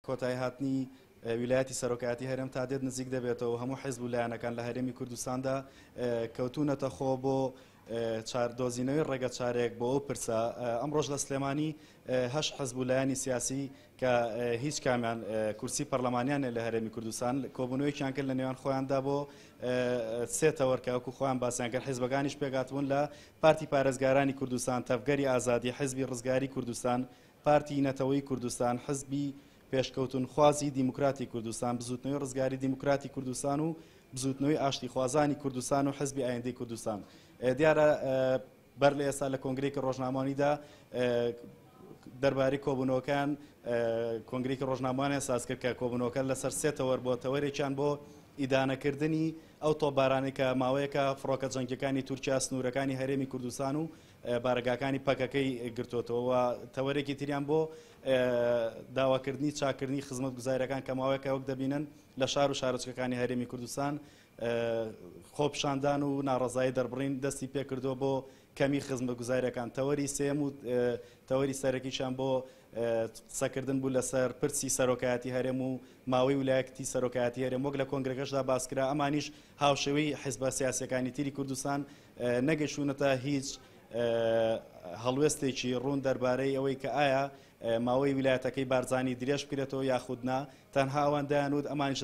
کۆتایی هاتنی ویلایەتی سەرۆکایەتی هەرێم تا دێت نزیک دەبێتەوە هەموو حیزب و لایەنەکان لە هەرێمی کوردستاندا کەوتونەتە خۆ بۆ دۆزینەوەی ڕێگە چارەیەک بۆ ئەو پرسە. ئەمڕۆژ لە سلێمانی 8 حیزب و لایەنی سیاسی کە هیچ کامیان کورسی پەرلەمانیان لە هەرێمی کوردستان کۆبوونەوەیکیان کرد لە نێوان خۆیاندا بۆ سێ تەوەرکە وەکو خۆیان باسییان کرد. حیزبەکانیش پێگاتبوون لە پارتی پارێزگارانی کوردستان، تەفگەری ئازادی، حیزبی ڕزگاری کوردستان، پارتی نەتەوەی کوردستان، حیزبی پێشکەوتن خوازی دیموکراتی کوردستان، بزوتنەوەی ڕزگاری دیموکراتی کوردستان و بزوتنەوەی ئاشتی خوازانی کوردستان و حیزبی ئایندەی کوردستان. دیارە بەر لە ئێستا لە کۆنگرێکی ڕۆژنامەوانیدا دەربارەی کۆبوونەوەکان کۆنگرێکی ڕۆژنامەوانیان ساز کرد کە کۆبوونەوەکە لەسەر سێ تەوەر بۆ تەوەرێکیان بۆ ئیدانەکردنی ئەو تۆپبارانێک کە ماوەیەکە فڕۆکە جەنگیەکانی تورکیا سنوورەکانی هەرێمی کوردستان و بارگاکانی پەکەکەی گرتوتەوە. تەوەرێکی تریان بۆ داواکردنی چاکردنی خزمەت گوزاریەکان کە ماوەیەکە وەک دەبینن لە شار و شارۆچکەکانی هەرێمی کوردستان خۆپشاندان و ناڕەزایی دەربڕین دەستی پێکردو بۆ کەمی خزمەت گوزاریەکان. تەوەری سێم و تەوەری سەرەکیشان بۆ قسەکردن بوو لەسەر پرسی سەرۆکایەتی هەرێم و ماوەی ویلایەتی سەرۆکایەتی هەرێم وەک لە کۆنگرەکەشدا باسکرا. ئەمانیش هاوشێوەی حیزبە سیاسیەکانی تری کوردستان نەگەیشتوونەتە هیچ هەڵوێستێکی ڕوون دەربارەی ئەوەی کە ئایا ماوەی ویلایەتەکەی بارزانی درێژ بکرێتەوە یاخودنا. تەنها ئەوەندەیان وت ئەمانیش